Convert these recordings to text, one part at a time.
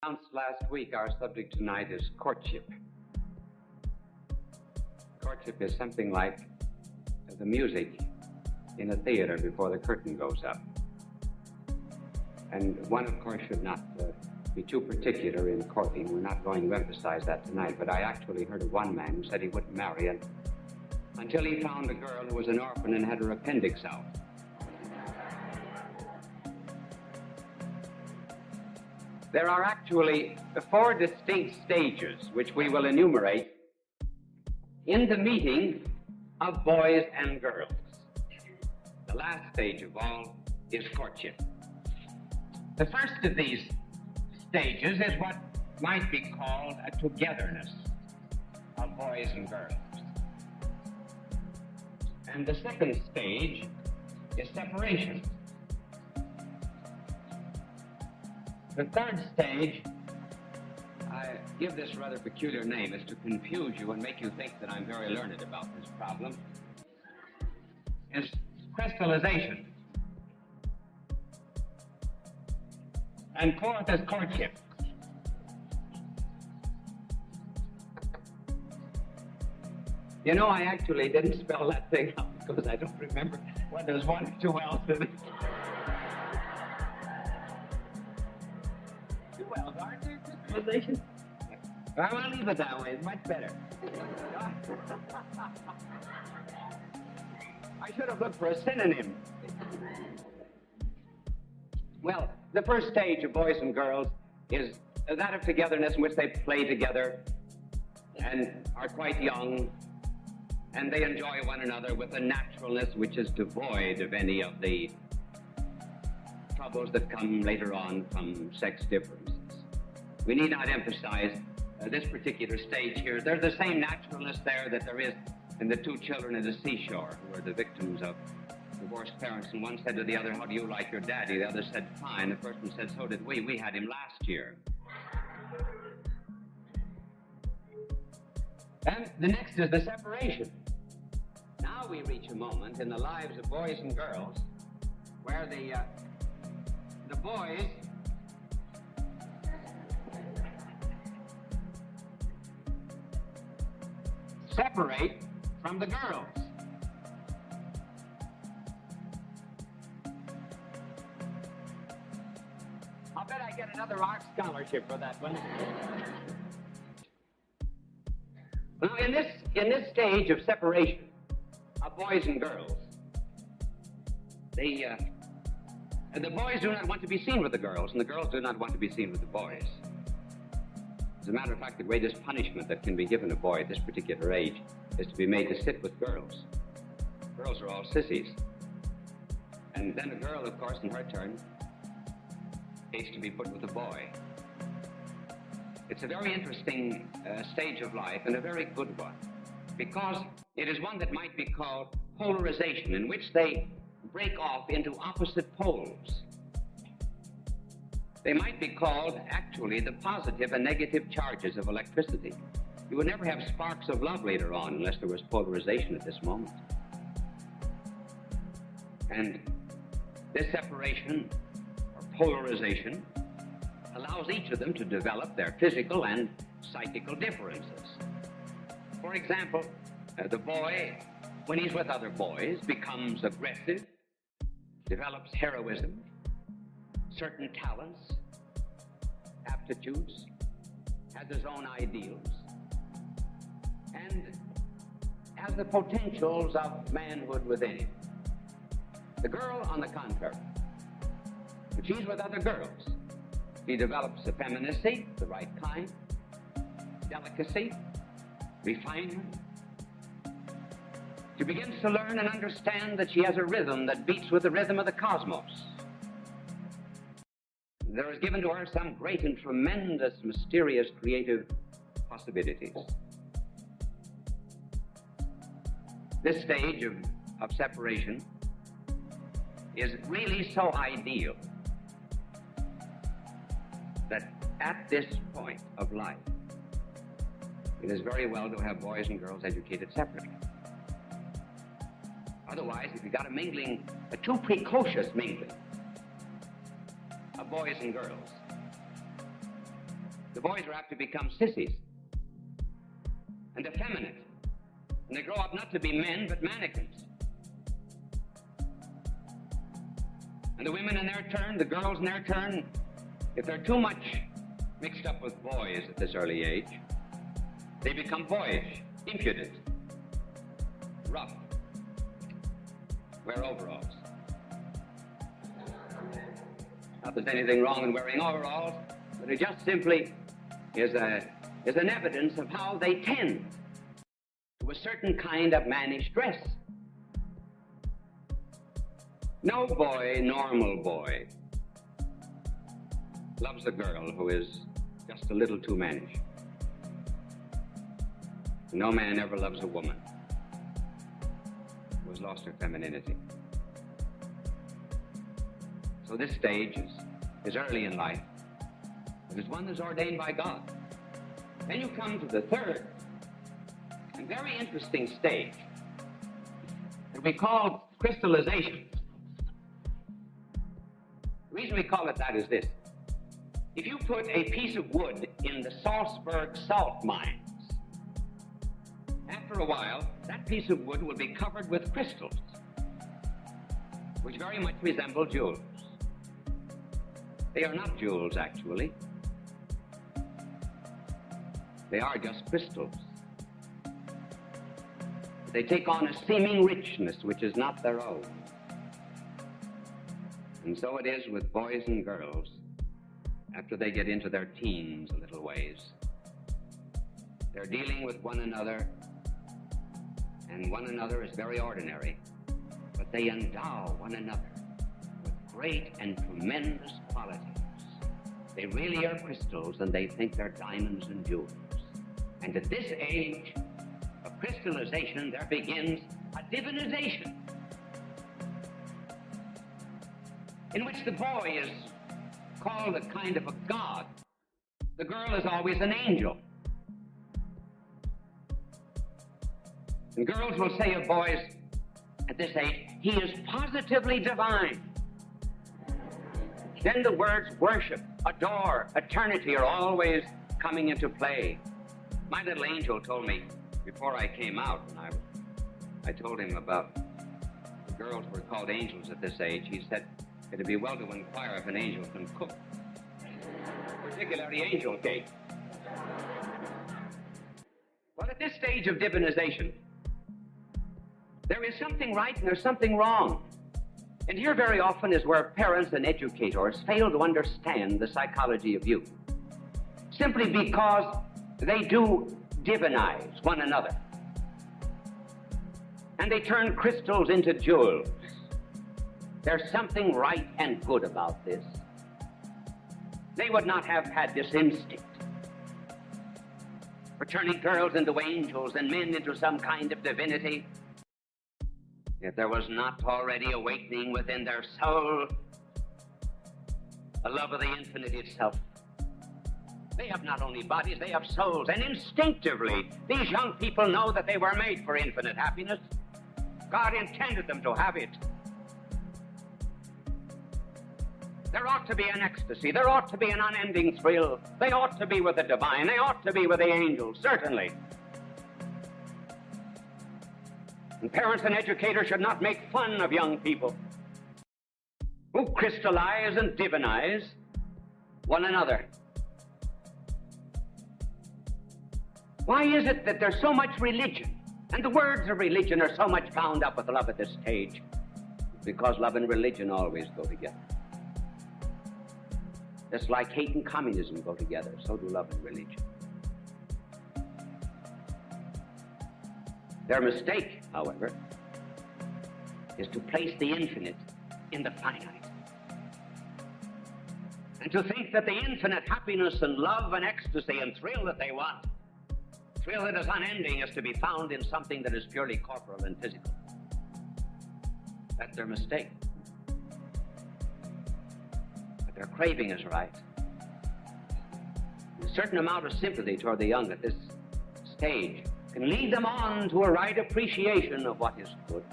Announced last week, our subject tonight is courtship. Courtship is something like the music in a theater before the curtain goes up. And one, of course, should not be too particular in courting. We're not going to emphasize that tonight, but I actually heard of one man who said he wouldn't marry until he found a girl who was an orphan and had her appendix out. There are actually 4 distinct stages which we will enumerate in the meeting of boys and girls. The last stage of all is courtship. The first of these stages is what might be called a togetherness of boys and girls. And the second stage is separation. The third stage, I give this rather peculiar name, is to confuse you and make you think that I'm very learned about this problem, is crystallization. And fourth is courtship. You know, I actually didn't spell that thing out because I don't remember whether there's one or two else in it. Well, aren't there crystallization? Well, I'll leave it that way. It's much better. I should have looked for a synonym. Well, the first stage of boys and girls is that of togetherness in which they play together and are quite young, and they enjoy one another with a naturalness which is devoid of any of the troubles that come later on from sex differences. We need not emphasize this particular stage here. There's the same naturalness there that there is in the 2 children at the seashore who are the victims of divorced parents. And one said to the other, "How do you like your daddy?" The other said, "Fine." The first one said, "So did we. We had him last year." And the next is the separation. Now we reach a moment in the lives of boys and girls where the boys separate from the girls. I'll bet I get another art scholarship for that one. Now, in this stage of separation of boys and girls, the boys do not want to be seen with the girls, and the girls do not want to be seen with the boys. As a matter of fact, the greatest punishment that can be given a boy at this particular age is to be made to sit with girls. Girls are all sissies. And then a girl, of course, in her turn, is to be put with a boy. It's a very interesting stage of life, and a very good one, because it is one that might be called polarization, in which they break off into opposite poles. They might be called, actually, the positive and negative charges of electricity. You would never have sparks of love later on unless there was polarization at this moment. And this separation, or polarization, allows each of them to develop their physical and psychical differences. For example, the boy, when he's with other boys, becomes aggressive, develops heroism, certain talents, aptitudes, has his own ideals, and has the potentials of manhood within him. The girl, on the contrary, if she's with other girls, she develops effeminacy, the right kind, delicacy, refinement. She begins to learn and understand that she has a rhythm that beats with the rhythm of the cosmos. There is given to her some great and tremendous, mysterious, creative possibilities. This stage of separation is really so ideal that at this point of life, it is very well to have boys and girls educated separately. Otherwise, if you got a too precocious mingling of boys and girls, the boys are apt to become sissies and effeminate. And they grow up not to be men, but mannequins. And the women in their turn, the girls in their turn, if they're too much mixed up with boys at this early age, they become boyish, impudent, rough, wear overalls. Not that there's anything wrong in wearing overalls, but it just simply is an evidence of how they tend to a certain kind of mannish dress. No boy, normal boy, loves a girl who is just a little too mannish. No man ever loves a woman who has lost her femininity. So this stage is early in life. It is one that's ordained by God. Then you come to the third and very interesting stage that we call crystallization. The reason we call it that is this. If you put a piece of wood in the Salzburg salt mines, after a while, that piece of wood will be covered with crystals, which very much resemble jewels. They are not jewels, actually. They are just crystals. They take on a seeming richness which is not their own. And so it is with boys and girls after they get into their teens a little ways. They're dealing with one another, and one another is very ordinary, but they endow one another with great and tremendous qualities. They really are crystals, and they think they're diamonds and jewels. And at this age of crystallization, there begins a divinization, in which the boy is called a kind of a god. The girl is always an angel. And girls will say of boys at this age, he is positively divine. Then the words worship, adore, eternity are always coming into play. My little angel told me before I came out, and I told him about the girls were called angels at this age. He said, it'd be well to inquire if an angel can cook, particularly angel cake. Well, at this stage of divinization, there is something right and there's something wrong. And here very often is where parents and educators fail to understand the psychology of youth, simply because they do divinize one another. And they turn crystals into jewels. There's something right and good about this. They would not have had this instinct for turning girls into angels and men into some kind of divinity if there was not already awakening within their soul a love of the infinite itself. They have not only bodies, they have souls, and instinctively these young people know that they were made for infinite happiness. God intended them to have it. There ought to be an ecstasy. There ought to be an unending thrill. They ought to be with the divine. They ought to be with the angels, certainly. And parents and educators should not make fun of young people who crystallize and divinize one another. Why is it that there's so much religion, and the words of religion are so much bound up with love at this stage? Because love and religion always go together. Just like hate and communism go together, so do love and religion. Their mistake, however, is to place the infinite in the finite. And to think that the infinite happiness and love and ecstasy and thrill that they want, thrill that is unending, is to be found in something that is purely corporal and physical. That's their mistake. But their craving is right. A certain amount of sympathy toward the young at this stage can lead them on to a right appreciation of what is good,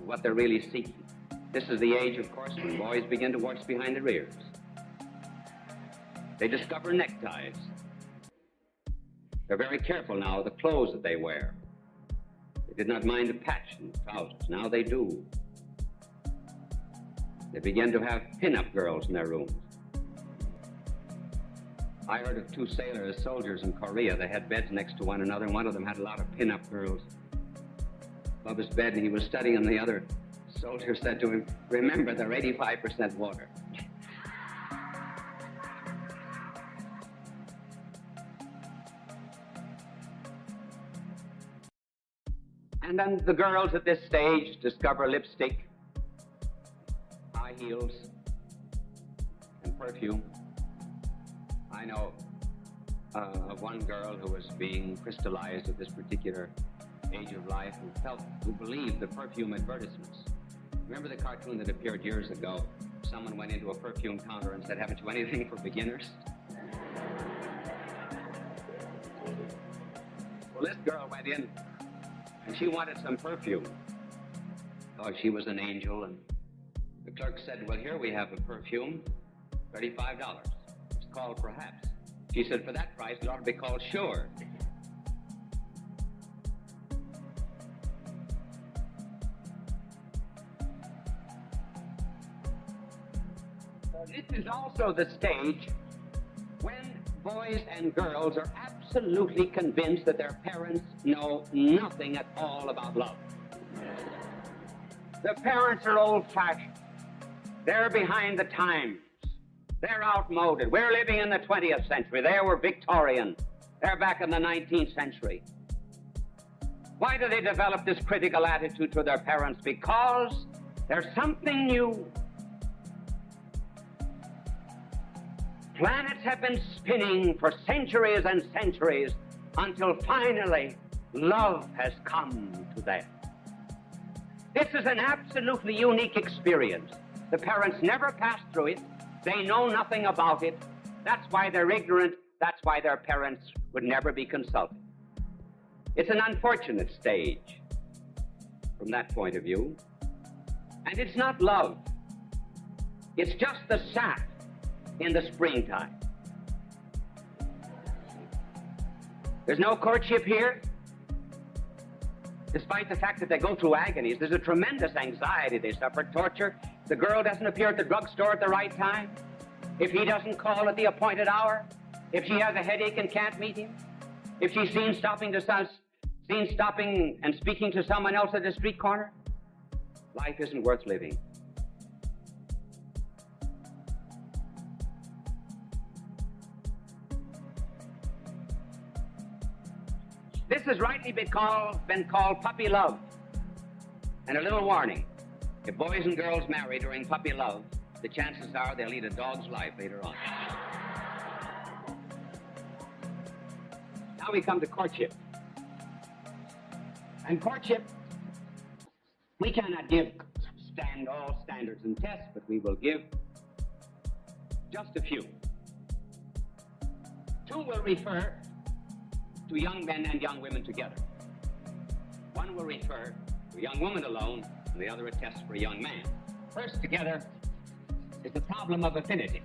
what they're really seeking. This is the age, of course, when boys begin to watch behind their ears. They discover neckties. They're very careful now of the clothes that they wear. They did not mind a patch in the trousers. Now they do. They begin to have pin-up girls in their rooms. I heard of two soldiers in Korea. They had beds next to one another, and one of them had a lot of pin-up girls above his bed, and he was studying, and the other soldier said to him, "Remember, they're 85% water." And then the girls at this stage discover lipstick, high heels, and perfume. I know of one girl who was being crystallized at this particular age of life who believed the perfume advertisements. Remember the cartoon that appeared years ago? Someone went into a perfume counter and said, "Haven't you anything for beginners?" Well, this girl went in and she wanted some perfume. Oh, she was an angel, and the clerk said, "Well, here we have a perfume, $35. It's called Perhaps." She said, "For that price, it ought to be called Sure." So this is also the stage when boys and girls are absolutely convinced that their parents know nothing at all about love. The parents are old-fashioned. They're behind the times. They're outmoded. We're living in the 20th century. They were Victorian. They're back in the 19th century. Why do they develop this critical attitude to their parents? Because there's something new. Planets have been spinning for centuries and centuries until finally love has come to them. This is an absolutely unique experience. The parents never passed through it. They know nothing about it. That's why they're ignorant. That's why their parents would never be consulted. It's an unfortunate stage from that point of view. And it's not love. It's just the sap in the springtime. There's no courtship here. Despite the fact that they go through agonies, there's a tremendous anxiety. They suffer torture. The girl doesn't appear at the drugstore at the right time. If he doesn't call at the appointed hour. If she has a headache and can't meet him. If she's seen stopping and speaking to someone else at the street corner. Life isn't worth living. This has rightly been called puppy love. And a little warning, if boys and girls marry during puppy love, the chances are they'll lead a dog's life later on. Now we come to courtship. And courtship, we cannot give all standards and tests, but we will give just a few. Two will refer to young men and young women together. One will refer to a young woman alone, and the other a test for a young man. First together is the problem of affinity.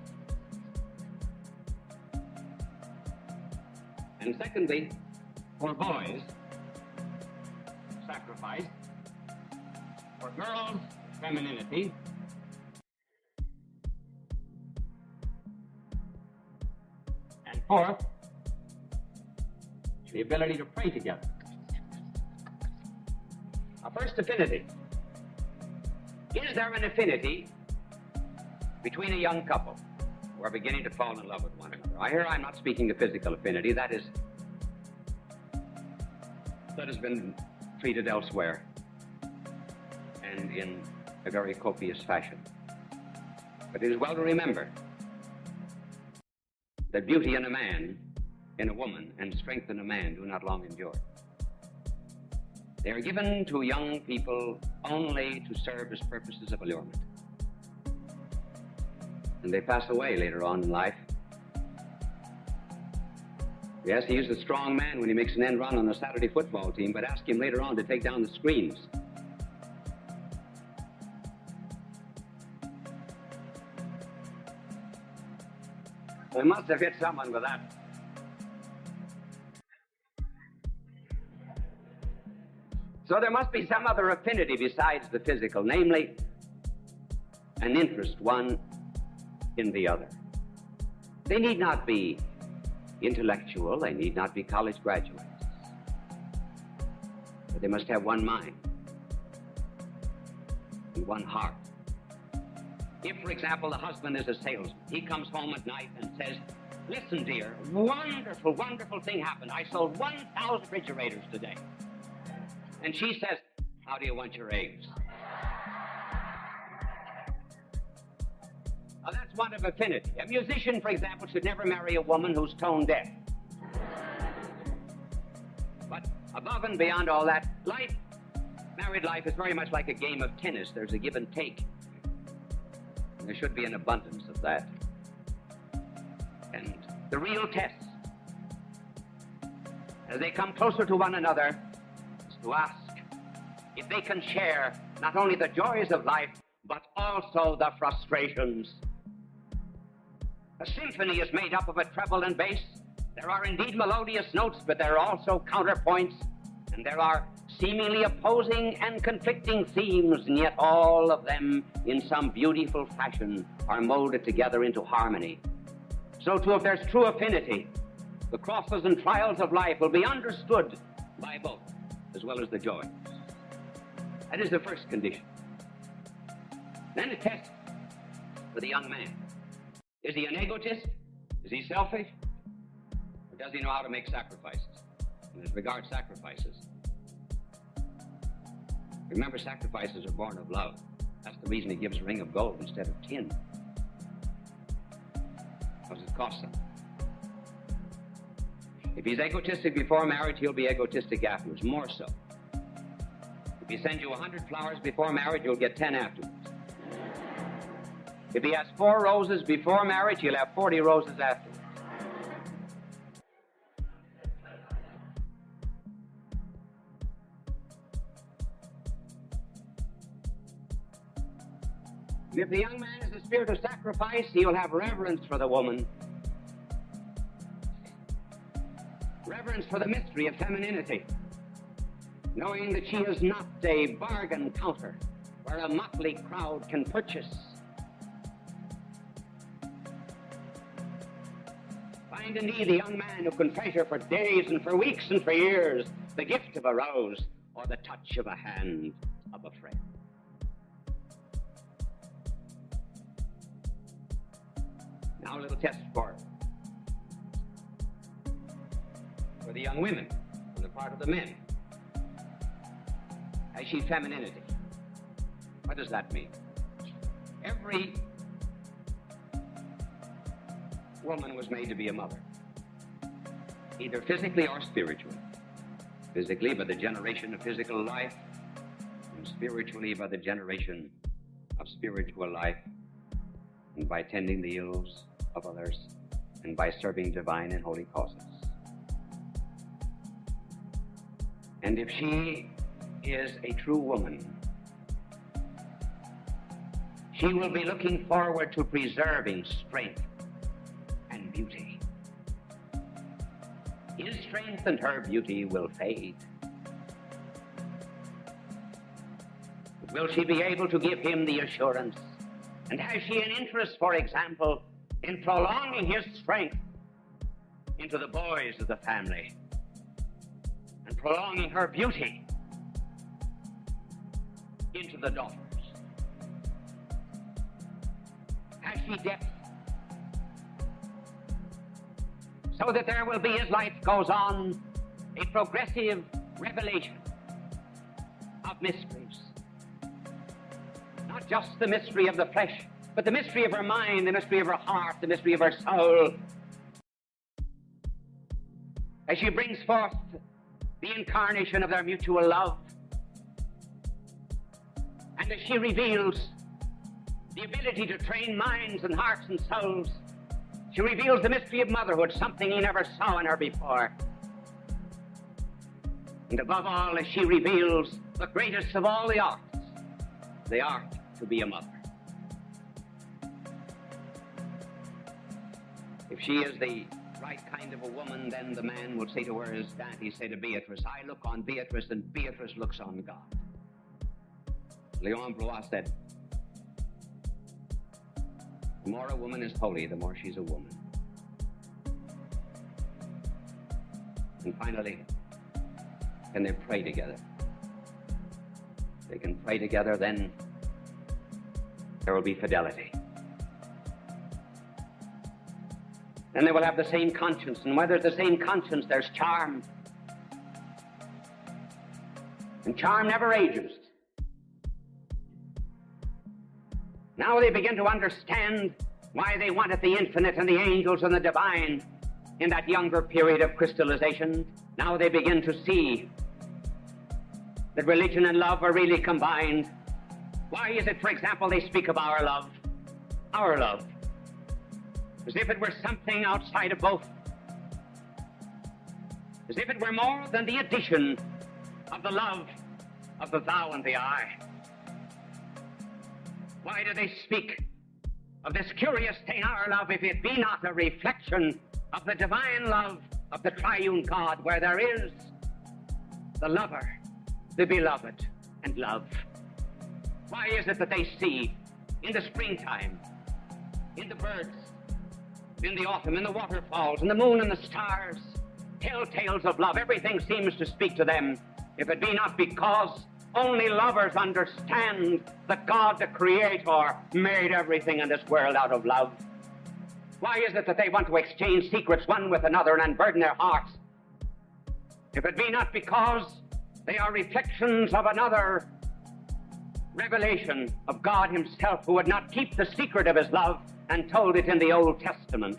And secondly, for boys, sacrifice. For girls, femininity. And fourth, the ability to pray together. Our first affinity. Is there an affinity between a young couple who are beginning to fall in love with one another? I'm not speaking of physical affinity. That has been treated elsewhere and in a very copious fashion. But it is well to remember that beauty in a man, in a woman, and strength in a man do not long endure. They are given to young people only to serve as purposes of allurement. And they pass away later on in life. Yes, he is a strong man when he makes an end run on the Saturday football team, but ask him later on to take down the screens. I must have hit someone with that. So there must be some other affinity besides the physical, namely an interest one in the other. They need not be intellectual, they need not be college graduates, but they must have one mind and one heart. If, for example, the husband is a salesman, he comes home at night and says, "Listen, dear, wonderful, wonderful thing happened. I sold 1,000 refrigerators today." And she says, "How do you want your eggs?" Now, that's one of affinity. A musician, for example, should never marry a woman who's tone deaf. But above and beyond all that, married life is very much like a game of tennis. There's a give and take. And there should be an abundance of that. And the real test, as they come closer to one another, is to ask if they can share not only the joys of life, but also the frustrations. A symphony is made up of a treble and bass. There are indeed melodious notes, but there are also counterpoints, and there are seemingly opposing and conflicting themes, and yet all of them, in some beautiful fashion, are molded together into harmony. So too, if there's true affinity, the crosses and trials of life will be understood by both, as well as the joys. That is the first condition. Then a test for the young man. Is he an egotist? Is he selfish? Or does he know how to make sacrifices? And as regards sacrifices, remember, sacrifices are born of love. That's the reason he gives a ring of gold instead of tin. What does it cost him? If he's egotistic before marriage, he'll be egotistic afterwards, more so. If he sends you 100 flowers before marriage, you'll get 10 afterwards. If he has 4 roses before marriage, he'll have 40 roses afterwards. If the young man is a spirit of sacrifice, he'll have reverence for the woman. Reverence for the mystery of femininity, knowing that she is not a bargain counter where a motley crowd can purchase. Find indeed the young man who can treasure for days and for weeks and for years the gift of a rose or the touch of a hand of a friend. Now a little test for the young women on the part of the men. Has she femininity? What does that mean? Every woman was made to be a mother, either physically or spiritually. Physically by the generation of physical life, and spiritually by the generation of spiritual life, and by tending the ills of others, and by serving divine and holy causes. And if she is a true woman, she will be looking forward to preserving strength and beauty. His strength and her beauty will fade. But will she be able to give him the assurance? And has she an interest, for example, in prolonging his strength into the boys of the family and prolonging her beauty into the daughters? Has she depth so that there will be, as life goes on, a progressive revelation of mysteries? Not just the mystery of the flesh, but the mystery of her mind, the mystery of her heart, the mystery of her soul. As she brings forth the incarnation of their mutual love, and as she reveals the ability to train minds and hearts and souls, she reveals the mystery of motherhood, something he never saw in her before. And above all, as she reveals the greatest of all the arts, the art to be a mother. If If she is the right kind of a woman, then the man will say to her, as Dante said to Beatrice, I look on Beatrice and Beatrice looks on God. Leon Blois said, the more a woman is holy, the more she's a woman. And finally, can they pray together? They can pray together, then there will be fidelity. Then they will have the same conscience, and where there's the same conscience, there's charm. And charm never ages. Now they begin to understand why they wanted the infinite and the angels and the divine in that younger period of crystallization. Now they begin to see that religion and love are really combined. Why is it, for example, they speak of our love, as if it were something outside of both, as if it were more than the addition of the love of the thou and the I. Why do they speak of this curious thing, our love, if it be not a reflection of the divine love of the triune God, where there is the lover, the beloved, and love? Why is it that they see in the springtime, in the birds, in the autumn, in the waterfalls, in the moon and the stars, telltales of love? Everything seems to speak to them, if it be not because only lovers understand that God, the Creator, made everything in this world out of love. Why is it that they want to exchange secrets one with another and unburden their hearts? If it be not because they are reflections of another revelation of God himself, who would not keep the secret of his love and told it in the Old Testament.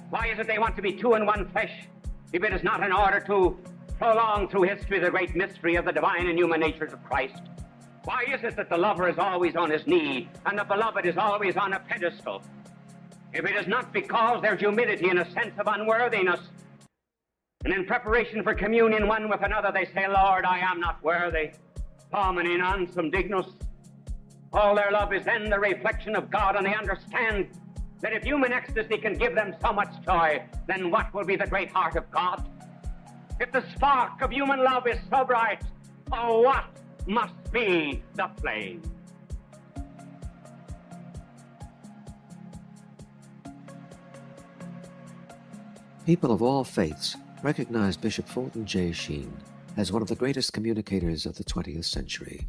Why is it they want to be two in one flesh, if it is not in order to prolong through history the great mystery of the divine and human natures of Christ? Why is it that the lover is always on his knee and the beloved is always on a pedestal? If it is not because there's humility and a sense of unworthiness, and in preparation for communion one with another they say, Lord, I am not worthy, homine non sum dignus. All their love is then the reflection of God, and they understand that if human ecstasy can give them so much joy, then what will be the great heart of God? If the spark of human love is so bright, oh, what must be the flame? People of all faiths recognize Bishop Fulton J. Sheen as one of the greatest communicators of the 20th century.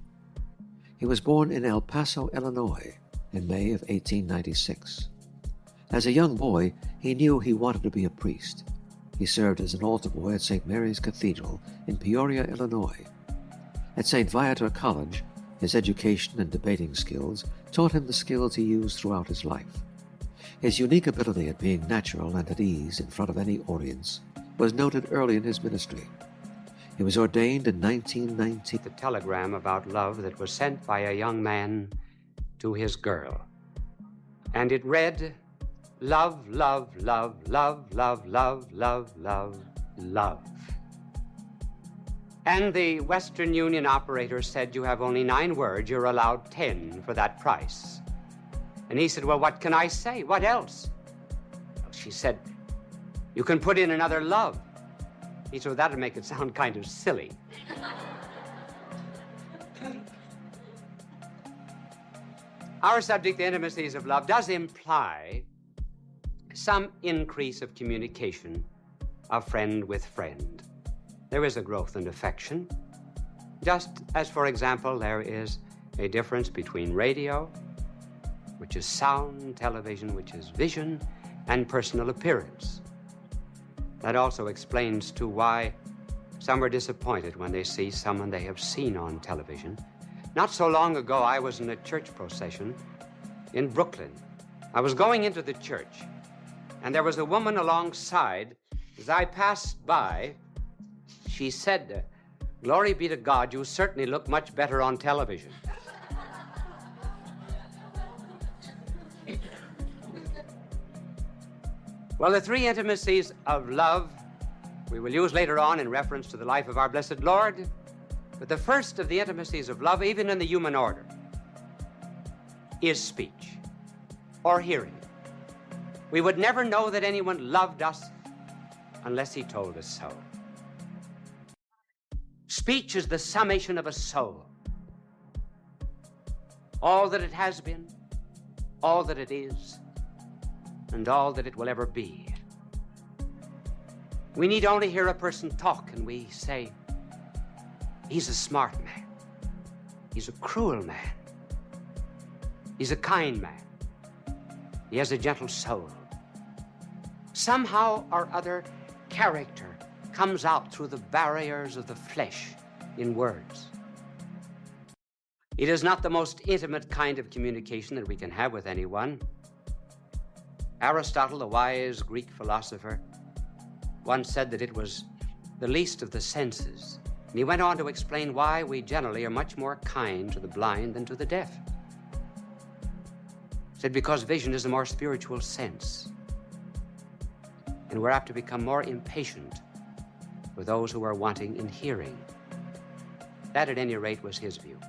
He was born in El Paso, Illinois, in May of 1896. As a young boy, he knew he wanted to be a priest. He served as an altar boy at St. Mary's Cathedral in Peoria, Illinois. At St. Viator College, his education and debating skills taught him the skills he used throughout his life. His unique ability at being natural and at ease in front of any audience was noted early in his ministry. He was ordained in 1919. The telegram about love that was sent by a young man to his girl. And it read, love, love, love, love, love, love, love, love, love. And the Western Union operator said, you have only 9 words, you're allowed 10 for that price. And he said, well, what can I say? What else? She said, you can put in another love. He said, well, that'll make it sound kind of silly. Our subject, the intimacies of love, does imply some increase of communication of friend with friend. There is a growth in affection, just as, for example, there is a difference between radio, which is sound, television, which is vision, and personal appearance. That also explains, too, why some are disappointed when they see someone they have seen on television. Not so long ago, I was in a church procession in Brooklyn. I was going into the church, and there was a woman alongside. As I passed by, she said, glory be to God, you certainly look much better on television. Well, the 3 intimacies of love we will use later on in reference to the life of our blessed Lord. But the first of the intimacies of love, even in the human order, is speech or hearing. We would never know that anyone loved us unless he told us so. Speech is the summation of a soul. All that it has been, all that it is, and all that it will ever be. We need only hear a person talk and we say, he's a smart man. He's a cruel man. He's a kind man. He has a gentle soul. Somehow or other, character comes out through the barriers of the flesh in words. It is not the most intimate kind of communication that we can have with anyone. Aristotle, the wise Greek philosopher, once said that it was the least of the senses. And he went on to explain why we generally are much more kind to the blind than to the deaf. He said because vision is a more spiritual sense. And we're apt to become more impatient with those who are wanting in hearing. That, at any rate, was his view.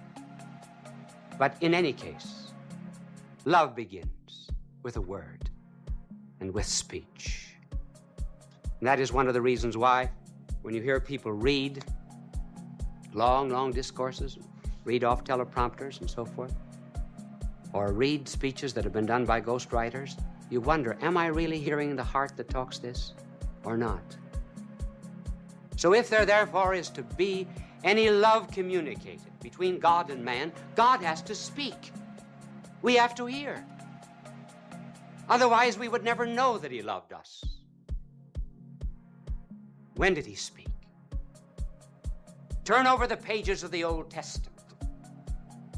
But in any case, love begins with a word and with speech. And that is one of the reasons why, when you hear people read long discourses, read off teleprompters and so forth, or read speeches that have been done by ghostwriters, you wonder, am I really hearing the heart that talks this or not? So if there therefore is to be any love communicated between God and man, God has to speak. We have to hear. Otherwise, we would never know that he loved us. When did he speak? Turn over the pages of the Old Testament.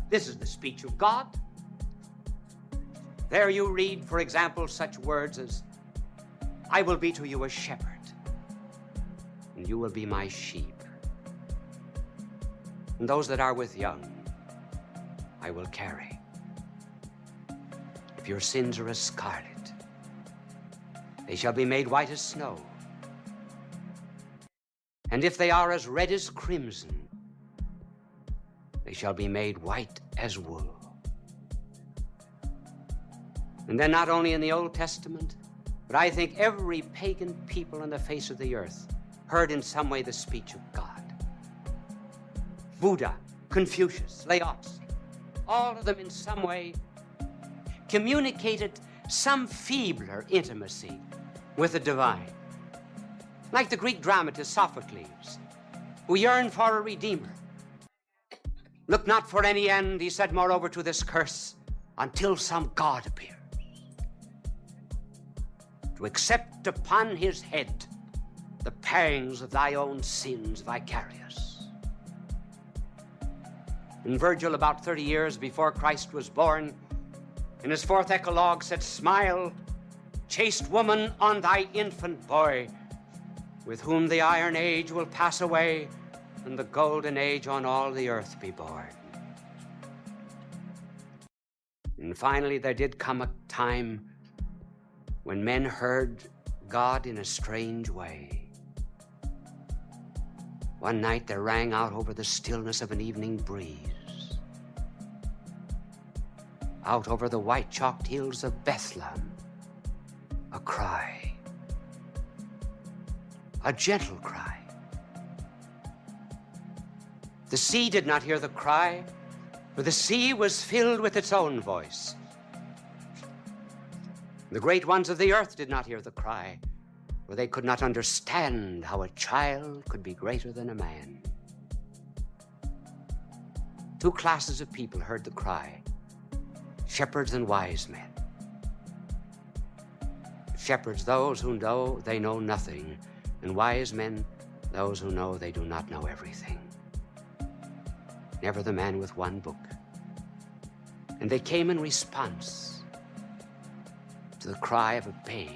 This is the speech of God. There you read, for example, such words as, I will be to you a shepherd, and you will be my sheep. And those that are with young, I will carry. If your sins are as scarlet, they shall be made white as snow. And if they are as red as crimson, they shall be made white as wool. And then not only in the Old Testament, but I think every pagan people on the face of the earth heard in some way the speech of God. Buddha, Confucius, Laozi, all of them in some way communicated some feebler intimacy with the divine. Like the Greek dramatist Sophocles, who yearned for a redeemer. Look not for any end, he said, moreover, to this curse, until some God appears, to accept upon his head the pangs of thy own sins vicarious. And Virgil, about 30 years before Christ was born, in his fourth Eclogue said, smile, chaste woman, on thy infant boy, with whom the iron age will pass away, and the golden age on all the earth be born. And finally, there did come a time when men heard God in a strange way. One night there rang out over the stillness of an evening breeze, out over the white-chalked hills of Bethlehem, a cry, a gentle cry. The sea did not hear the cry, for the sea was filled with its own voice. The great ones of the earth did not hear the cry, for they could not understand how a child could be greater than a man. Two classes of people heard the cry, shepherds and wise men. Shepherds, those who know they know nothing, and wise men, those who know they do not know everything. Never the man with one book. And they came in response to the cry of a babe.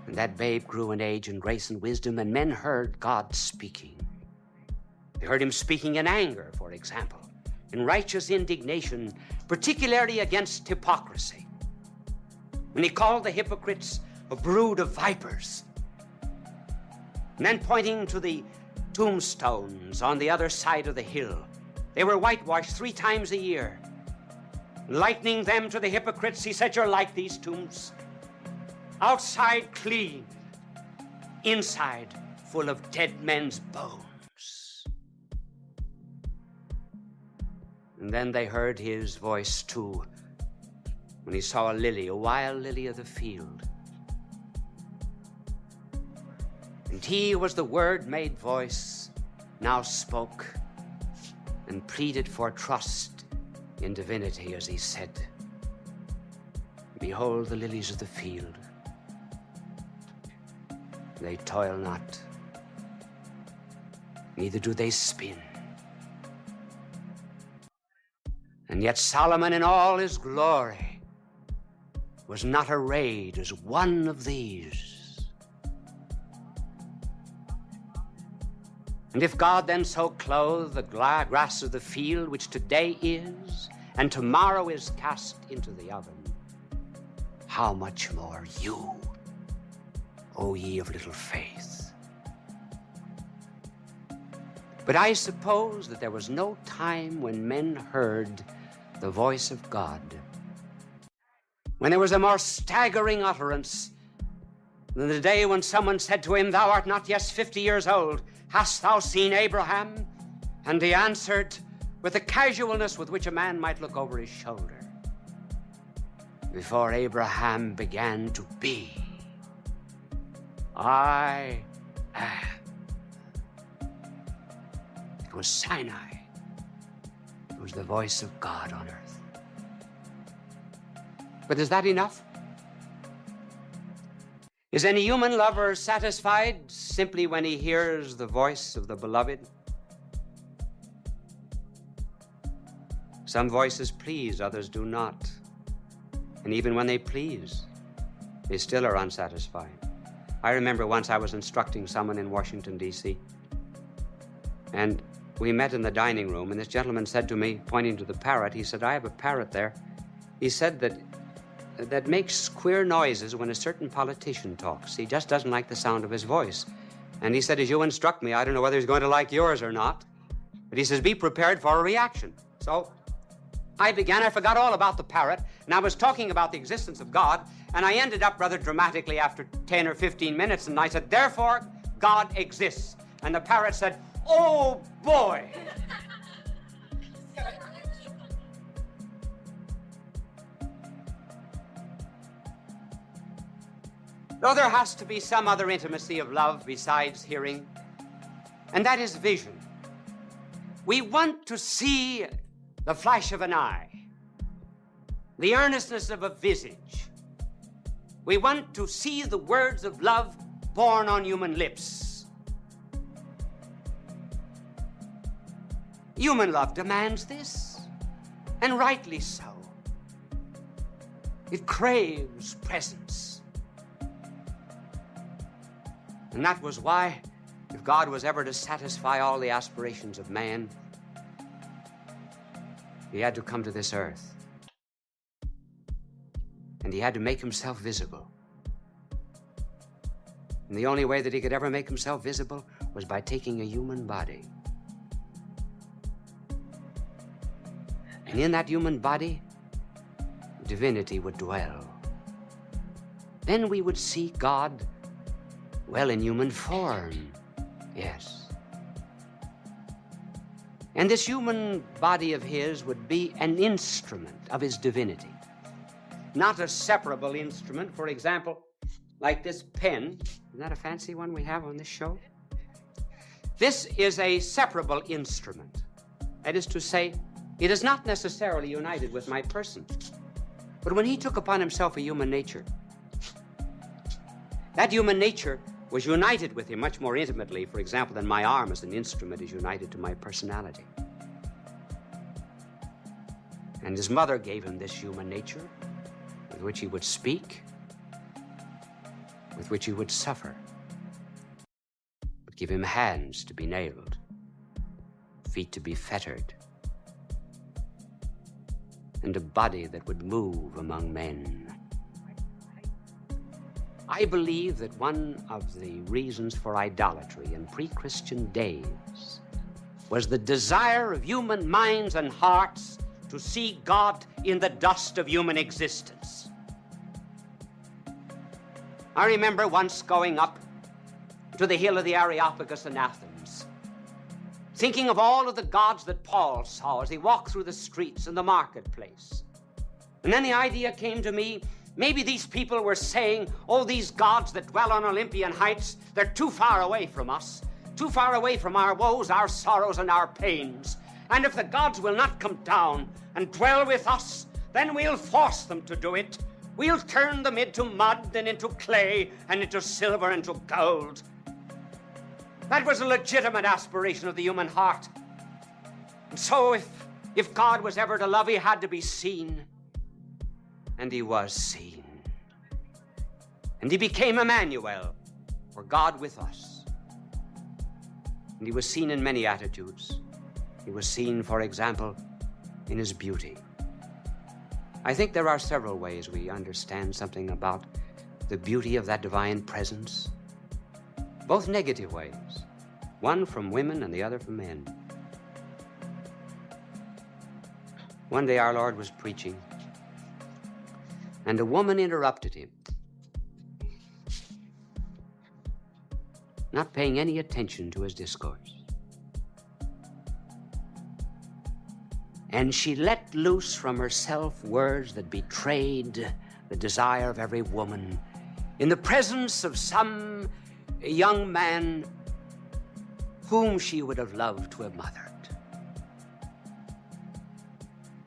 And that babe grew in age and grace and wisdom, and men heard God speaking. They heard him speaking in anger, for example, in righteous indignation, particularly against hypocrisy. When he called the hypocrites a brood of vipers. And then pointing to the tombstones on the other side of the hill, they were whitewashed 3 times a year. Likening them to the hypocrites, he said, you're like these tombs. outside clean, inside full of dead men's bones. And then they heard his voice too, when he saw a lily, a wild lily of the field. And he was the Word-made voice, now spoke and pleaded for trust in divinity as he said, "Behold the lilies of the field. They toil not, neither do they spin. And yet Solomon in all his glory was not arrayed as one of these." And if God then so clothe the grass of the field, which today is, and tomorrow is cast into the oven, how much more you, O ye of little faith? But I suppose that there was no time when men heard the voice of God, when there was a more staggering utterance than the day when someone said to him, "Thou art not yet 50 years old. Hast thou seen Abraham?" And he answered with the casualness with which a man might look over his shoulder, "Before Abraham began to be, I am." It was Sinai. It was the voice of God on earth. But is that enough? Is any human lover satisfied simply when he hears the voice of the beloved? Some voices please, others do not. And even when they please, they still are unsatisfied. I remember once I was instructing someone in Washington, D.C., and we met in the dining room, and this gentleman said to me, pointing to the parrot, he said, "I have a parrot there." He said that makes queer noises when a certain politician talks. He just doesn't like the sound of his voice. And he said, "As you instruct me, I don't know whether he's going to like yours or not." But he says, "Be prepared for a reaction." So I forgot all about the parrot, and I was talking about the existence of God, and I ended up rather dramatically after 10 or 15 minutes, and I said, "Therefore, God exists." And the parrot said, "Oh, boy." Though there has to be some other intimacy of love besides hearing, and that is vision. We want to see the flash of an eye, the earnestness of a visage. We want to see the words of love born on human lips. Human love demands this, and rightly so. It craves presence. And that was why, if God was ever to satisfy all the aspirations of man, he had to come to this earth. And he had to make himself visible. And the only way that he could ever make himself visible was by taking a human body. And in that human body, divinity would dwell. Then we would see God, well, in human form, yes. And this human body of his would be an instrument of his divinity. Not a separable instrument, for example, like this pen. Isn't that a fancy one we have on this show? This is a separable instrument. That is to say, it is not necessarily united with my person. But when he took upon himself a human nature, that human nature was united with him much more intimately, for example, than my arm as an instrument is united to my personality. And his mother gave him this human nature with which he would speak, with which he would suffer, would give him hands to be nailed, feet to be fettered, and a body that would move among men. I believe that one of the reasons for idolatry in pre-Christian days was the desire of human minds and hearts to see God in the dust of human existence. I remember once going up to the hill of the Areopagus in Athens, thinking of all of the gods that Paul saw as he walked through the streets and the marketplace. And then the idea came to me, maybe these people were saying, oh, these gods that dwell on Olympian heights, they're too far away from us, too far away from our woes, our sorrows, and our pains. And if the gods will not come down and dwell with us, then we'll force them to do it. We'll turn them into mud and into clay and into silver and into gold. That was a legitimate aspiration of the human heart. And so if God was ever to love, he had to be seen. And he was seen. And he became Emmanuel, or God with us. And he was seen in many attitudes. He was seen, for example, in his beauty. I think there are several ways we understand something about the beauty of that divine presence. Both negative ways, one from women and the other from men. One day our Lord was preaching, and a woman interrupted him, not paying any attention to his discourse. And she let loose from herself words that betrayed the desire of every woman in the presence of some young man whom she would have loved to have mothered.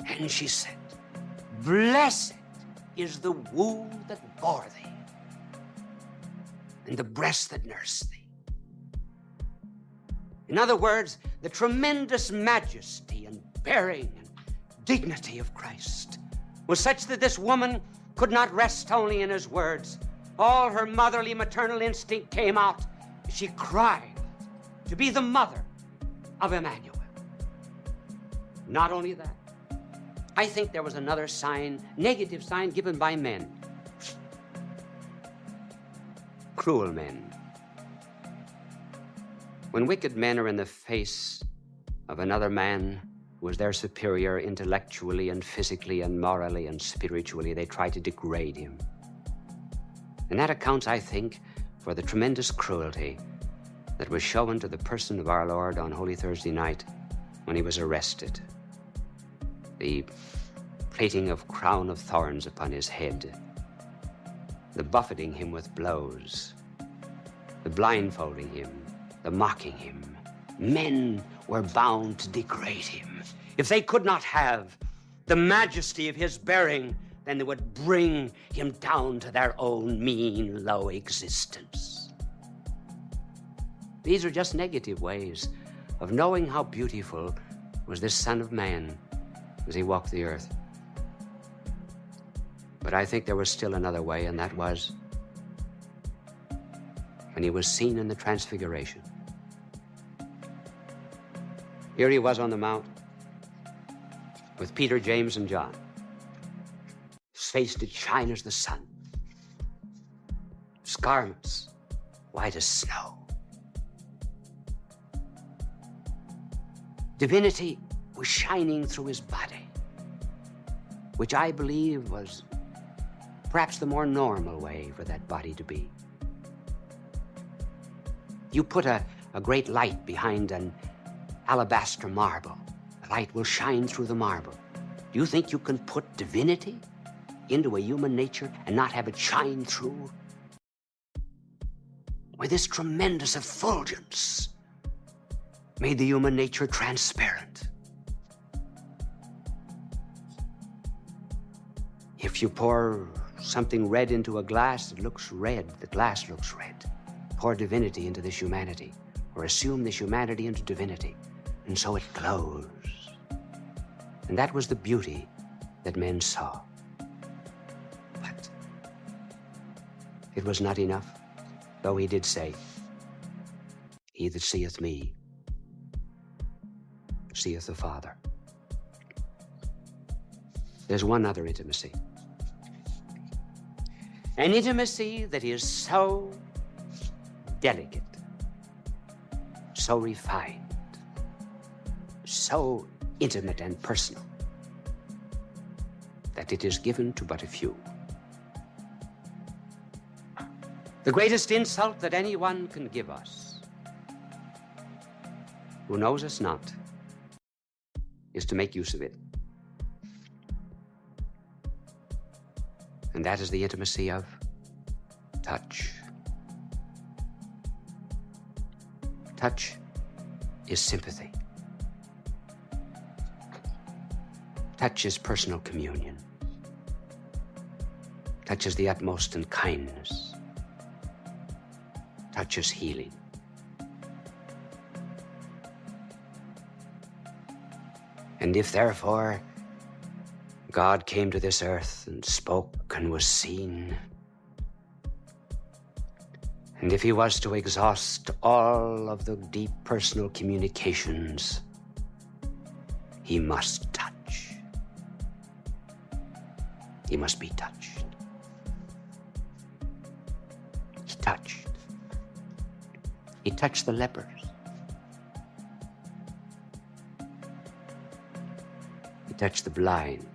And she said, "Blessed is the womb that bore thee, and the breast that nursed thee." In other words, the tremendous majesty and bearing and dignity of Christ was such that this woman could not rest only in his words. All her motherly maternal instinct came out. She cried to be the mother of Emmanuel. Not only that, I think there was another sign, negative sign given by men. Cruel men. When wicked men are in the face of another man who is their superior intellectually and physically and morally and spiritually, they try to degrade him. And that accounts, I think, for the tremendous cruelty that was shown to the person of our Lord on Holy Thursday night when he was arrested. The plating of crown of thorns upon his head, the buffeting him with blows, the blindfolding him, the mocking him. Men were bound to degrade him. If they could not have the majesty of his bearing, then they would bring him down to their own mean, low existence. These are just negative ways of knowing how beautiful was this Son of Man as he walked the earth. But I think there was still another way, and that was when he was seen in the Transfiguration. Here he was on the Mount with Peter, James, and John. His face did shine as the sun. His garments white as snow. Divinity was shining through his body, which I believe was perhaps the more normal way for that body to be. You put a great light behind an alabaster marble. The light will shine through the marble. Do you think you can put divinity into a human nature and not have it shine through? With this tremendous effulgence made the human nature transparent. If you pour something red into a glass, it looks red. The glass looks red. Pour divinity into this humanity, or assume this humanity into divinity, and so it glows. And that was the beauty that men saw. But it was not enough, though he did say, "He that seeth me seeth the Father." There's one other intimacy. An intimacy that is so delicate, so refined, so intimate and personal, that it is given to but a few. The greatest insult that anyone can give us, who knows us not, is to make use of it. And that is the intimacy of touch. Touch is sympathy. Touch is personal communion. Touch is the utmost in kindness. Touch is healing. And if therefore God came to this earth and spoke and was seen, and if he was to exhaust all of the deep personal communications, he must touch. He must be touched. He touched. He touched the lepers. He touched the blind,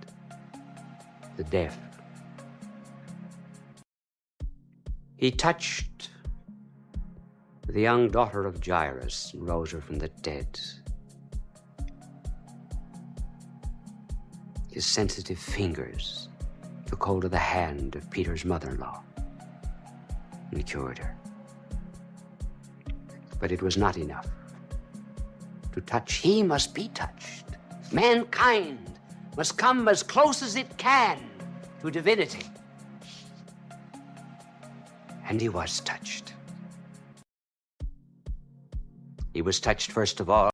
the deaf. He touched the young daughter of Jairus and rose her from the dead. His sensitive fingers took hold of the hand of Peter's mother-in-law and cured her. But it was not enough. To touch, he must be touched. Mankind must come as close as it can to divinity. And he was touched. He was touched first of all